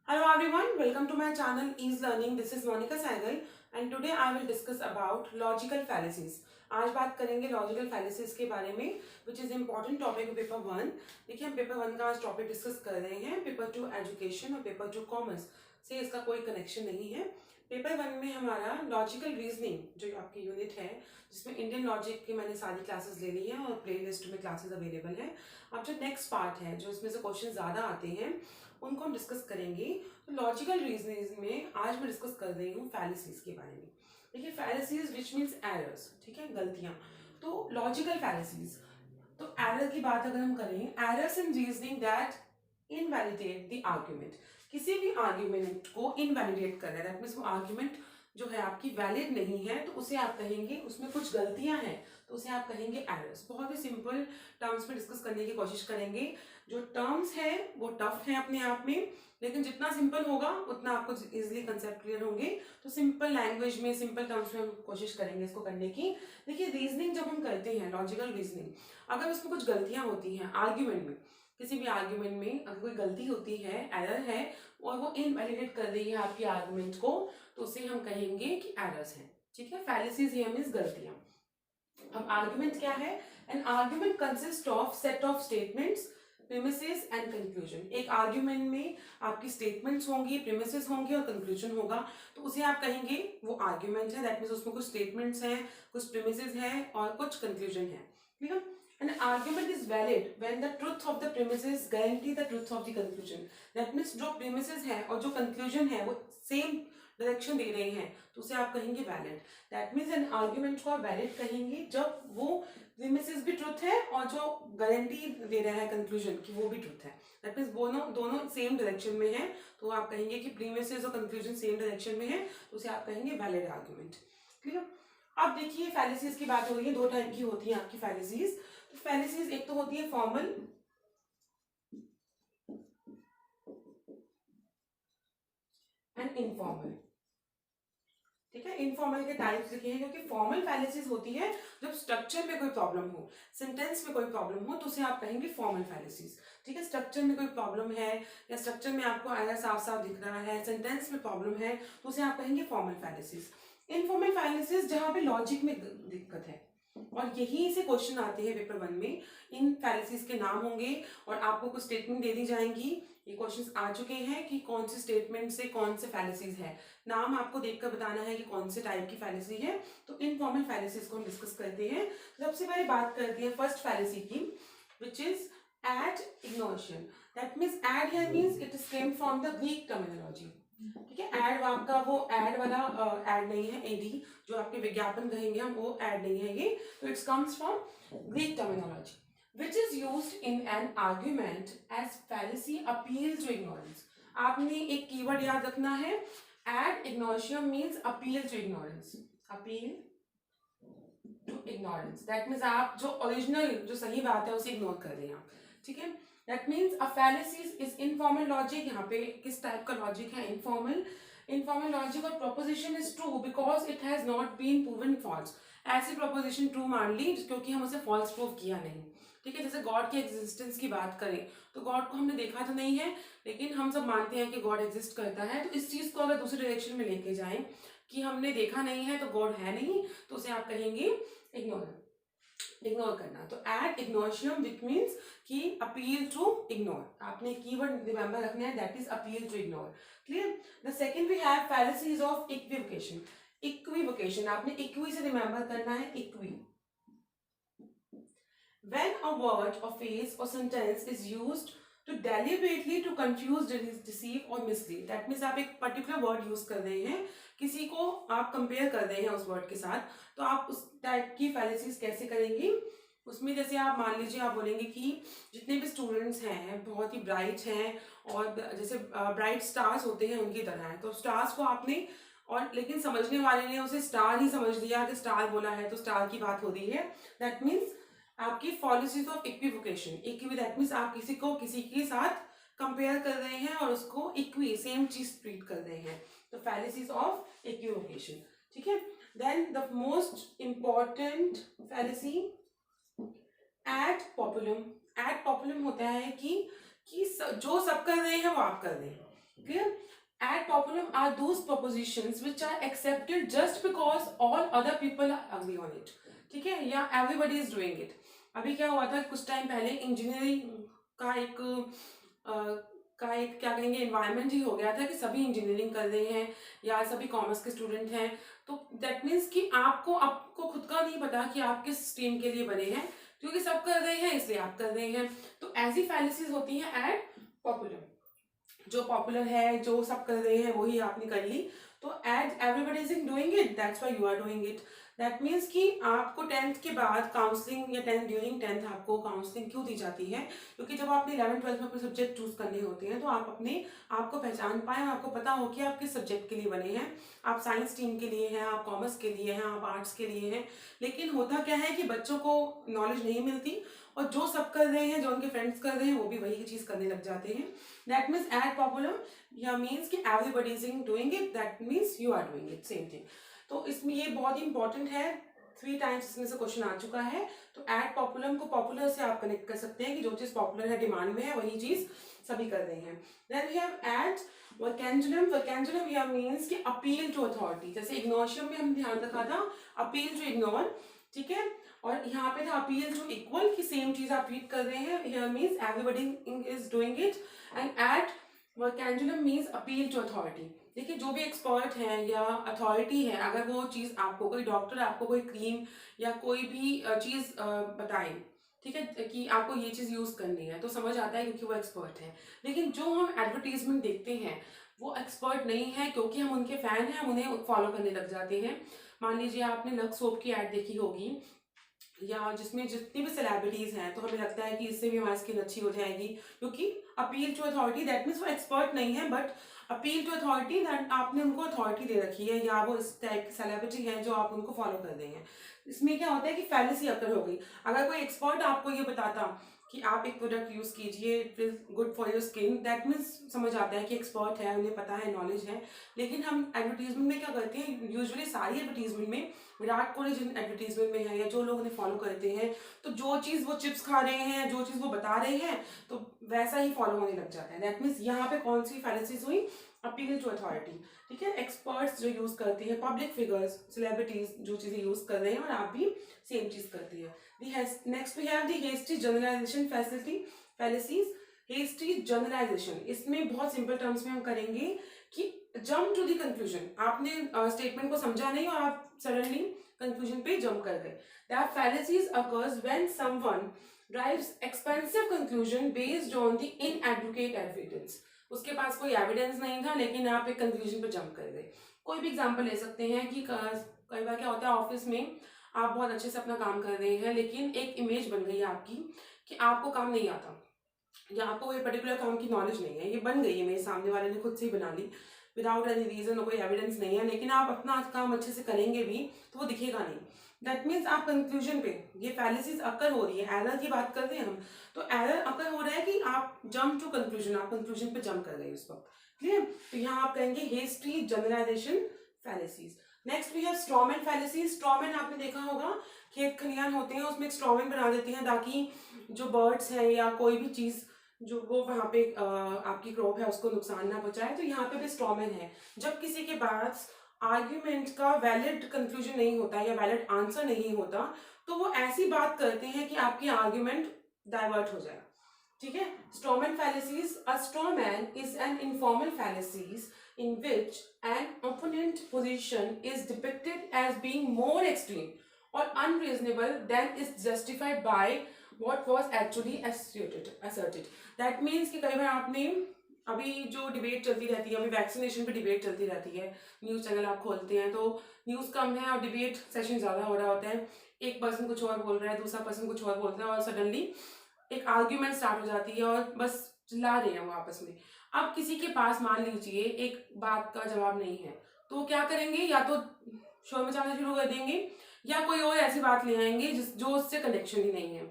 Hello everyone, welcome to my channel Ease Learning. This is Monica Saigal and today I will discuss about logical fallacies. आज बात करेंगे logical फैलेसीज के बारे में which is important topic paper one. देखिए हम paper one का आज टॉपिक डिस्कस कर रहे हैं. पेपर टू एजुकेशन और पेपर टू कॉमर्स से इसका कोई कनेक्शन नहीं है. पेपर वन में हमारा लॉजिकल रीजनिंग जो आपकी यूनिट है जिसमें इंडियन लॉजिक की मैंने सारी क्लासेस ले ली हैं और प्ले लिस्ट में क्लासेस अवेलेबल हैं. अब जो नेक्स्ट पार्ट है जो इसमें से क्वेश्चन ज़्यादा आते हैं उनको हम डिस्कस करेंगे. तो लॉजिकल रीजनिंग में आज मैं डिस्कस कर रही हूँ फैलेसीज के बारे में. देखिए फैलेसीज विच मीन्स एरर्स, ठीक है, गलतियाँ. तो लॉजिकल फैलेसीज, तो एरर की बात अगर हम करें, errors in reasoning that invalidate the argument. किसी भी आर्ग्यूमेंट को इनवैलिडेट कर रहा है, दैट मीन्स वो आर्ग्यूमेंट जो है आपकी वैलिड नहीं है तो उसे आप कहेंगे उसमें कुछ गलतियां हैं तो उसे आप कहेंगे एरर्स. बहुत ही सिंपल टर्म्स में डिस्कस करने की कोशिश करेंगे. जो टर्म्स है वो टफ है अपने आप में, लेकिन जितना सिंपल होगा उतना आपको इजीली कंसेप्ट क्लियर होंगे. तो सिंपल लैंग्वेज में सिंपल टर्म्स में हम कोशिश करेंगे इसको करने की. देखिए रीजनिंग जब हम करते हैं लॉजिकल रीजनिंग, अगर उसमें कुछ गलतियां होती हैं आर्ग्यूमेंट में, किसी भी आर्ग्यूमेंट में अगर कोई गलती होती है, एरर है और वो इनवैलिडेट कर रही है आपके आर्ग्यूमेंट को, तो उसे हम कहेंगे कि एरर्स हैं. ठीक है, फैलेसीज ये मींस गलतियां. अब आर्ग्यूमेंट क्या है? An argument consist of set of statements, premises and conclusion. एक आर्ग्यूमेंट में आपकी स्टेटमेंट्स होंगी, प्रीमिसेस होंगे और कंक्लूजन होगा, तो उसे आप कहेंगे वो आर्ग्यूमेंट है. दैट मीन्स उसमें कुछ स्टेटमेंट्स हैं, कुछ प्रीमिसेस हैं और कुछ कंक्लूजन है. ठीक है. An argument is valid when the truth of the premises guarantee the truth of the conclusion. That means जो premises है और जो conclusion है वो same डायरेक्शन दे रहे हैं तो उसे आप कहेंगे valid. That means an argument को आप वैलिड कहेंगे जब वो प्रीमिसेस भी ट्रुथ है और जो गारंटी दे रहा है कंक्लूजन की वो भी ट्रुथ है. दैट मीन्स दोनों दोनों सेम डायरेक्शन में है तो आप कहेंगे कि प्रीमिसेस और कंक्लूजन सेम डायरेक्शन में है तो उसे आप कहेंगे वैलिड आर्ग्यूमेंट. क्लियर. अब देखिए फैलेसीज की बात हो रही है. दो टाइप की होती है आपकी फैलेसीज. तो फैलेसीज एक तो होती है फॉर्मल एंड इनफॉर्मल. ठीक है, इनफॉर्मल के टाइप्स लिखे हैं क्योंकि फॉर्मल फैलेसीज होती है जब स्ट्रक्चर में कोई प्रॉब्लम हो, सेंटेंस में कोई प्रॉब्लम हो तो उसे आप कहेंगे फॉर्मल फैलेसीज. ठीक है, स्ट्रक्चर में कोई प्रॉब्लम है या स्ट्रक्चर में आपको एरर साफ साफ दिख रहा है, सेंटेंस में प्रॉब्लम है तो उसे आप कहेंगे फॉर्मल फैलेसीज. इनफॉर्मल फैलेसीज जहां पे लॉजिक में दिक्कत है और यहीं से क्वेश्चन आते हैं पेपर वन में. इन फैलेसीज के नाम होंगे और आपको कुछ स्टेटमेंट दे दी जाएंगी. ये क्वेश्चंस आ चुके हैं कि कौन से स्टेटमेंट से कौन से फैलेसीज है. नाम आपको देखकर बताना है कि कौन से टाइप की फैलेसी है. तो इनफॉर्मल फैलेसीज को हम डिस्कस करते हैं. सबसे पहले बात करते हैं फर्स्ट फैलेसी की which is ad ignotion. That means ad here means it is came from the Greek terminology. ठीक है, एड आपका वो एड वाला एड नहीं है, एडी जो आपके विज्ञापन कहेंगे हम वो एड नहीं है ये. तो it's comes from Greek terminology which is used in an argument as fallacy appeal to ignorance. आपने एक कीवर्ड याद रखना है. ad ignotium means appeal to ignorance. appeal to ignorance. That means आप जो ओरिजिनल जो सही बात है उसे इग्नोर कर रहे हैं आप. ठीक है, that means a fallacy is informal logic. यहाँ पे किस टाइप का लॉजिक है? इनफॉर्मल. इनफॉर्मल लॉजिक और proposition is true because it has not been proven false. ऐसी प्रोपोजिशन ट्रू मान ली क्योंकि हम उसे फॉल्स प्रूव किया नहीं. ठीक है, जैसे गॉड की एग्जिस्टेंस की बात करें तो गॉड को हमने देखा तो नहीं है लेकिन हम सब मानते हैं कि गॉड एग्जिस्ट करता है. तो इस चीज को अगर दूसरी डायरेक्शन में लेके जाएं कि हमने देखा नहीं है तो गॉड है नहीं तो उसे आप कहेंगे इग्नोर करना. तो एड इग्नोशियम विच मीन्स कि अपील टू इग्नोर. आपने कीवर्ड रिमेंबर रखना है, that is appeal to ignore. Clear. The second we have fallacies of equivocation. Equivocation आपने इक्वी से रिमेंबर करना है. Equi, when a word or phrase or sentence is used to deliberately to confuse, deceive or mislead. That means आप एक particular word use कर रहे हैं, किसी को आप compare कर रहे हैं उस word के साथ, तो आप उस टाइप की fallacies कैसे करेंगे? उसमें जैसे आप मान लीजिए आप बोलेंगे कि जितने भी स्टूडेंट्स हैं बहुत ही ब्राइट हैं और जैसे ब्राइट स्टार्स होते हैं उनकी तरह है. तो स्टार्स को आपने और लेकिन समझने वाले ने उसे स्टार ही समझ लिया कि स्टार बोला है तो स्टार की बात हो रही है. दैट मीन्स आपकी फॉलिसीज ऑफ इक्विवोकेशन. इक्वी दैट मीन्स आप किसी को किसी के साथ कंपेयर कर रहे हैं और उसको इक्वी सेम चीज ट्रीट कर रहे हैं. तो फैलेसीज ऑफ इक्विवोकेशन. ठीक है. Then the most important fallacy ad populum. Ad populum होता है कि जो सब कर रहे हैं वो आप कर रहे हैं. Clear? Ad populum are those propositions which are accepted just because all other people are agree on it. ठीक है, या everybody is doing it. अभी क्या हुआ था कुछ टाइम पहले, इंजीनियरिंग का एक क्या कहेंगे एनवायरनमेंट ही हो गया था कि सभी इंजीनियरिंग कर रहे हैं या सभी कॉमर्स के स्टूडेंट हैं। तो दैट मीन्स कि आपको खुद का नहीं पता कि आप किस स्ट्रीम के लिए बने हैं, क्योंकि सब कर रहे हैं इसलिए आप कर रहे हैं। तो ऐसी फैलिसीज होती हैं एट पॉपुलर। जो पॉपुलर है, जो सब कर रहे हैं वही आपने कर ली, तो as everybody is doing it that's why you are doing it. That means कि आपको 10th के बाद काउंसलिंग या ड्यूरिंग 10th आपको काउंसलिंग क्यों दी जाती है, क्योंकि जब आपने 11th-12th में अपने सब्जेक्ट चूज करने होते हैं तो आप अपने आपको पहचान पाए, आपको पता हो कि आप किस सब्जेक्ट के लिए बने हैं। आप साइंस टीम के लिए हैं, आप कॉमर्स के लिए हैं, आप आर्ट्स के लिए हैं। लेकिन होता क्या है कि बच्चों को नॉलेज नहीं मिलती, और जो सब कर रहे हैं, जो उनके फ्रेंड्स कर रहे हैं, वो भी वही चीज करने लग जाते हैं। दैट मीन्स एट पॉपुलर या मीन्स कि everybody is doing it, that means you are doing it, same thing. तो इसमें ये बहुत ही इंपॉर्टेंट है, 3 टाइम्स इसमें से क्वेश्चन आ चुका है। तो एट पॉपुलम को पॉपुलर से आप कनेक्ट कर सकते हैं कि जो चीज पॉपुलर है, डिमांड में है, वही चीज सभी कर रहे हैं। देन वी हैव एट वैकेंजुलम। वैकेंजुलम या मीन्स कि अपील टू अथॉरिटी। जैसे इग्नोशियम में हम ध्यान रखा था अपील टू इग्नोर, ठीक है, और यहाँ पे था अपील टू इक्वल, की सेम चीज आप ट्रीट कर रहे हैं। Here means everybody is doing it. And ad वैकेंजुलम मीन्स अपील टू अथॉरिटी। देखिए जो भी एक्सपर्ट है या अथॉरिटी है, अगर वो चीज आपको, कोई डॉक्टर आपको कोई क्रीम या कोई भी चीज बताए, ठीक है, कि आपको ये चीज यूज करनी है, तो समझ आता है क्योंकि वो एक्सपर्ट है। लेकिन जो हम एडवर्टीजमेंट देखते हैं वो एक्सपर्ट नहीं है, क्योंकि हम उनके फैन हैं, हम उन्हें फॉलो करने लग जाते हैं। मान लीजिए आपने लक्स सोप की एड देखी होगी, या जिसमें जितनी भी सेलिब्रिटीज हैं, तो हमें लगता है कि इससे भी हमारी स्किन अच्छी हो जाएगी, क्योंकि appeal to authority, that means वो एक्सपर्ट नहीं है, but appeal to authority, that आपने उनको अथॉरिटी दे रखी है, या वो इस टाइप की सेलिब्रिटी है जो आप उनको फॉलो कर रहे हैं। इसमें क्या होता है कि फैलेसी अकर हो गई। अगर कोई एक्सपर्ट आपको ये बताता कि आप एक प्रोडक्ट यूज कीजिए, it is good for your skin, that means समझ आता है कि एक्सपर्ट है, उन्हें पता है, नॉलेज है। लेकिन हम एडवर्टीजमेंट में क्या करते हैं, यूजुअली सारी एडवर्टीजमेंट में, विराट कोहली जिन एडवर्टीजमेंट में है या जो लोग उन्हें फॉलो करते हैं, तो जो चीज वो चिप्स खा रहे हैं, जो चीज वो बता रहे हैं, तो वैसा ही फॉलो होने लग जाता है। दैट मीन्स यहाँ पे कौन सी फैलेसीज हुई, अपील टू अथॉरिटी, ठीक है। एक्सपर्ट्स जो यूज करते हैं, पब्लिक फिगर्स, सेलिब्रिटीज जो चीजें यूज कर रहे हैं, और आप भी सेम चीज करती है। Next we have the hasty generalisation fallacies. Hasty generalisation, इसमें बहुत सिंपल टर्म्स में हम करेंगे कि जंप टू द कंक्लूजन। आपने स्टेटमेंट को समझा नहीं और आप सडनली कंक्लूजन पे जंप कर गए। That फैलेसीज occurs when someone drives expensive conclusion based on the inadequate evidence. उसके पास कोई एविडेंस नहीं था, लेकिन आप एक कंक्लूजन पे जंप कर गए। कोई भी एग्जांपल ले सकते हैं कि कई बार क्या होता है, ऑफिस में आप बहुत अच्छे से अपना काम कर रहे हैं, लेकिन एक इमेज बन गई है आपकी कि आपको काम नहीं आता, या आपको कोई पर्टिकुलर काम की नॉलेज नहीं है। ये बन गई इमेज, सामने वाले ने खुद से ही बना ली, विदाउट एनी रीजन, कोई एविडेंस नहीं है, लेकिन आप अपना काम अच्छे से करेंगे भी तो वो दिखेगा नहीं। दैट मीन्स आप कंक्लूजन पे, ये फैलेसीज अकर हो रही है, एरर की बात करते हैं हम, तो एरर अकर हो रहा है कि आप जंप टू कंक्लूजन, आप कंक्लूजन पे जंप कर गए उस वक्त। क्लियर? तो यहाँ आप कहेंगे hasty generalisation fallacies. Next we have strawman fallacies. Strawman आपने देखा होगा, खेत खलियान होते हैं, उसमें एक स्ट्रॉमैन बना देते हैं ताकि जो बर्ड्स हैं या कोई भी चीज जो वो वहां पे आपकी क्रॉप है उसको नुकसान ना पहुंचाए। तो यहाँ पे भी स्ट्रॉमैन है। जब किसी के पास आर्ग्यूमेंट का वैलिड कंक्लूजन नहीं होता या वैलिड आंसर नहीं होता, तो वो ऐसी बात करते हैं कि आपकी आर्ग्यूमेंट डाइवर्ट हो जाए, ठीक है। Straw man फैलेसीज, a straw man is an informal फैलेसीज in which an opponent position is depicted as being more extreme or unreasonable than is justified by what was actually asserted. That means कि कई बार आपने, अभी जो debate चलती रहती है, अभी वैक्सीनेशन पे डिबेट चलती रहती है, न्यूज चैनल आप खोलते हैं तो न्यूज कम है और डिबेट सेशन ज्यादा हो रहा होता है। एक पर्सन कुछ और बोल रहा है, दूसरा पर्सन कुछ और बोल रहा है, और सडनली एक आर्ग्यूमेंट स्टार्ट हो जाती है और बस चिल्ला रहे हैं वो आपस में। अब किसी के पास मान लीजिए एक बात का जवाब नहीं है, तो क्या करेंगे, या तो शोर मचाना शुरू कर देंगे या कोई और ऐसी बात ले आएंगे जो उससे कनेक्शन ही नहीं है,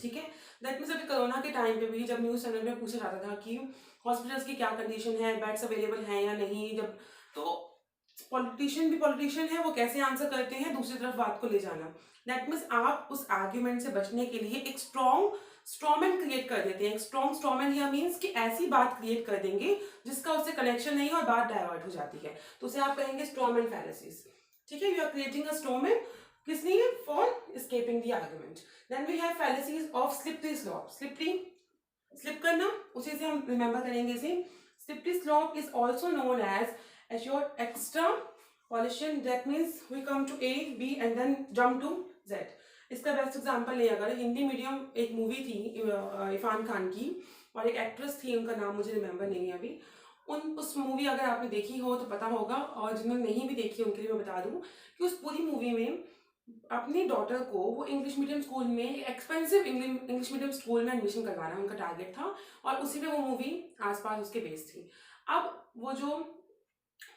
ठीक है। दैट मीन्स अभी कोरोना के टाइम पे भी जब न्यूज चैनल में पूछा जाता था कि हॉस्पिटल्स की क्या कंडीशन है, बेड्स अवेलेबल हैं या नहीं, जब तो पॉलिटिशियन है, वो कैसे आंसर करते हैं, दूसरी तरफ बात को ले जाना। दैट मीन्स आप उस आर्ग्यूमेंट से बचने के लिए एक स्ट्रॉन्ग स्ट्रॉमैन क्रिएट कर देते हैं। स्ट्रॉन्ग स्ट्रॉमैन हियर मीन्स कि ऐसी बात क्रिएट कर देंगे जिसका उससे कनेक्शन नहीं है और बात डाइवर्ट हो जाती है, तो उसे आप कहेंगे स्ट्रॉमैन फैलेसीज। ठीक है, you are creating a strawman, किस लिए? For escaping the argument. Then we have fallacies of slippery slope. Slip करना, उसी से हम रिमेंबर करेंगे इसे। Slippery slope is also known as your extrapolation, that means we come to A B and then jump to Z. इसका best example नहीं, अगर Hindi medium एक मूवी थी इरफान खान की, और एक एक्ट्रेस थी, उनका नाम मुझे रिमेंबर नहीं है अभी। उस मूवी अगर आपने देखी हो तो पता होगा, और जिन्होंने नहीं भी देखी उनके लिए मैं बता दूं कि उस पूरी मूवी में अपनी डॉटर को वो इंग्लिश मीडियम स्कूल में, एक्सपेंसिव इंग्लिश मीडियम स्कूल में एडमिशन करवाना उनका टारगेट था, और उसी पे वो मूवी आसपास उसके बेस्ड थी। अब वो जो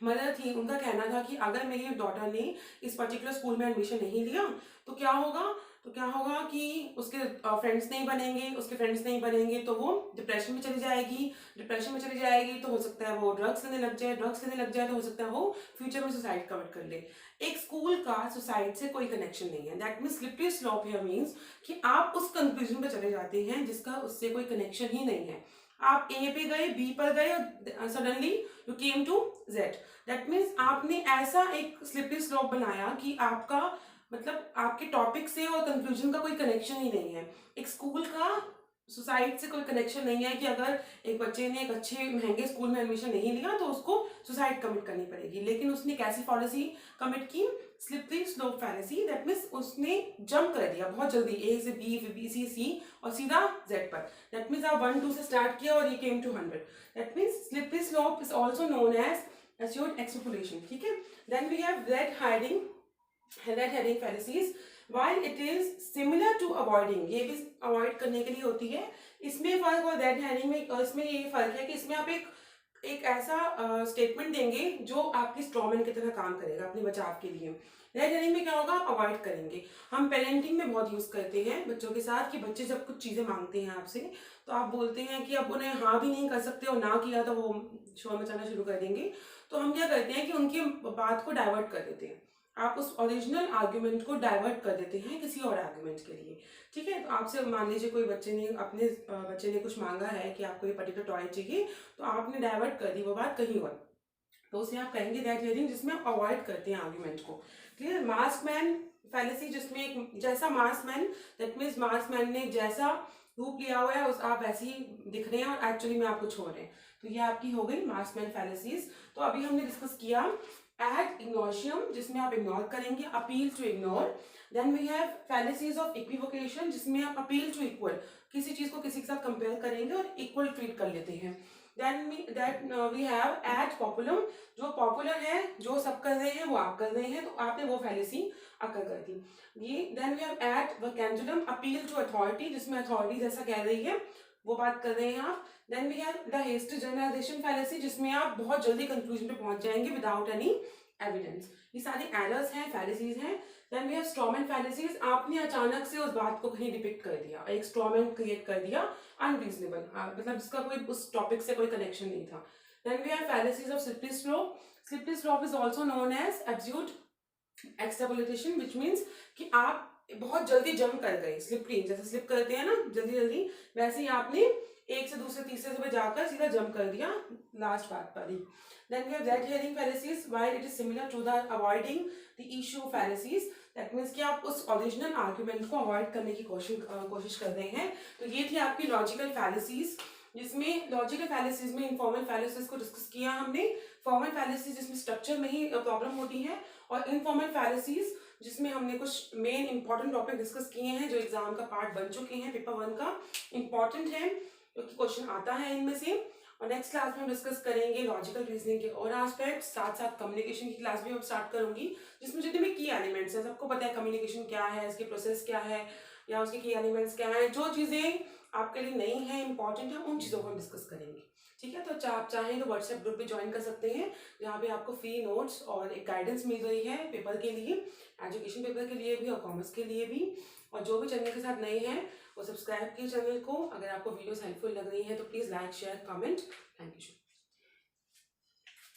मदर थी, उनका कहना था कि अगर मेरी डॉटर ने इस पर्टिकुलर स्कूल में एडमिशन नहीं लिया तो क्या होगा, कि उसके फ्रेंड्स नहीं बनेंगे, तो वो डिप्रेशन में चली जाएगी, तो हो सकता है वो ड्रग्स लेने लग जाए, तो हो सकता है वो फ्यूचर में सुसाइड कमिट कर ले। एक स्कूल का सुसाइड से कोई कनेक्शन नहीं है। That means slippery slope here means कि आप उस कंक्लूजन पे चले जाते हैं जिसका उससे कोई कनेक्शन ही नहीं है। आप ए पे गए, बी पर गए, और suddenly you came to Z. That means आपने ऐसा एक स्लिपरी स्लोप बनाया कि आपका मतलब आपके टॉपिक से और कंक्लूजन का कोई कनेक्शन ही नहीं है। एक स्कूल का सुसाइड से कोई कनेक्शन नहीं है कि अगर एक बच्चे ने एक अच्छे महंगे स्कूल में एडमिशन नहीं लिया तो उसको सुसाइड कमिट करनी पड़ेगी, लेकिन उसने कैसी पॉलिसी कमिट की? Slippery slope fallacy. That means उसने जंप कर दिया बहुत जल्दी, ए से बी, फिर बी से सी, और सीधा जेड पर। दैट मीन्स आप 1 2 से स्टार्ट किया और ये came to 100। That means slippery slope is also known as assured extrapolation। ठीक है, then we have red herring fallacies. while it is similar to avoiding, ये भी अवॉइड करने के लिए होती है। इसमें फर्क और रेड हेडिंग में, इसमें ये फर्क है कि इसमें आप एक ऐसा स्टेटमेंट देंगे जो आपकी स्ट्रॉमैन की तरह काम करेगा अपने बचाव के लिए। रेड हेडिंग में क्या होगा? आप अवॉइड करेंगे। हम पेरेंटिंग में बहुत यूज करते हैं बच्चों के साथ कि बच्चे जब कुछ चीजें मांगते हैं आपसे, तो आप बोलते हैं कि अब उन्हें हाँ भी नहीं कर सकते, और ना किया तो वो शोर मचाना शुरू कर देंगे। तो हम क्या करते हैं कि उनकी बात को डाइवर्ट कर देते हैं। आप उस ओरिजिनल आर्ग्यूमेंट को डाइवर्ट कर देते हैं किसी और आर्ग्यूमेंट के लिए। ठीक है, तो आपसे मान लीजिए कोई बच्चे ने कुछ मांगा है कि आपको ये पर्टिकुलर टॉय चाहिए, तो आपने डाइवर्ट कर दी वो बात कहीं और, तो उसे आप कहेंगे दैट हियरिंग, जिसमें आप अवॉइड करते हैं आर्ग्यूमेंट को। क्लियर? मास्कमैन फैलेसी, जिसमें एक जैसा मास्कमैन, दैट मीन्स मास्कमैन ने जैसा रूप लिया हुआ है उस आप वैसे ही दिख रहे हैं और एक्चुअली में आप कुछ हो रहे हैं, तो ये आपकी हो गई मास्कमैन फैलेसीज। तो अभी हमने डिस्कस किया एड इग्नोशियम, जिसमें आप इग्नोर करेंगे, appeal to ignore. Then we have fallacies of equivocation, जिसमें आप अपील टू इक्वल, किसी चीज को किसी के साथ कंपेयर करेंगे और इक्वल ट्रीट कर लेते हैं। देन वी हैव एट पॉपुलम, जो पॉपुलर है, जो सब कर रहे हैं वो आप कर रहे हैं, तो आपने वो फैलेसी अकर कर दी ये। देन वी हैव एट वैकेंजुलम, अपील टू अथॉरिटी, जिसमें अथॉरिटी जैसा कह रही है वो बात कर रहे हैं आप। Then we have the hasty generalisation fallacy, जिसमें आप बहुत जल्दी कंक्लूजन पे पहुंच जाएंगे विदाउट एनी एविडेंस। ये सारे एरर्स हैं, फैलेसीज हैं। Then we have strawman fallacies, आपने अचानक से उस बात को कहीं डिपिक्ट कर दिया, एक स्ट्रॉमैन क्रिएट कर दिया अनरीजनेबल, मतलब जिसका कोई उस टॉपिक से कोई कनेक्शन नहीं था। Then we have fallacies of slippery slope. Slippery slope is also known as absolute extrapolation, which means कि आप बहुत जल्दी जंप कर गए। स्लिपरी जैसे स्लिप करते हैं ना जल्दी जल्दी, वैसे ही आपने एक से दूसरे तीसरे पे जाकर सीधा जंप कर दिया लास्ट बात पर ही। Then we have red herring fallacies, while it is similar to the avoiding the issue fallacies. That means कि आप उस ओरिजिनल आर्ग्यूमेंट को अवॉइड करने की कोशिश कर रहे हैं। तो ये थी आपकी लॉजिकल फैलेसीज, जिसमें लॉजिकल फैलेसीज में इनफॉर्मल फैलेसीज को डिस्कस किया हमने। फॉर्मल फैलेसीज जिसमें स्ट्रक्चर में ही प्रॉब्लम होती है, और इनफॉर्मल फैलेसीज जिसमें हमने कुछ मेन इंपॉर्टेंट टॉपिक डिस्कस किए हैं जो एग्जाम का पार्ट बन चुके हैं, पेपर 1 का इंपॉर्टेंट है क्योंकि क्वेश्चन आता है इनमें से। और नेक्स्ट क्लास में हम डिस्कस करेंगे लॉजिकल रीजनिंग के और एस्पेक्ट, साथ साथ कम्युनिकेशन की क्लास भी हम स्टार्ट करूंगी, जिसमें जितने भी की एलिमेंट्स हैं, सबको पता है कम्युनिकेशन क्या है, इसके प्रोसेस क्या है, या उसके की एलिमेंट्स क्या हैं, जो चीजें आपके लिए नहीं है, इंपॉर्टेंट है, उन चीजों को हम डिस्कस करेंगे। ठीक है, तो आप चाहें तो व्हाट्सएप ग्रुप भी ज्वाइन कर सकते हैं, जहाँ पे आपको फ्री नोट्स और एक गाइडेंस मिल रही है पेपर के लिए, एजुकेशन पेपर के लिए भी और कॉमर्स के लिए भी। और जो भी चैनल के साथ नए हैं वो सब्सक्राइब कीजिए चैनल को। अगर आपको वीडियोस हेल्पफुल लग रही है तो please like share comment. Thank you.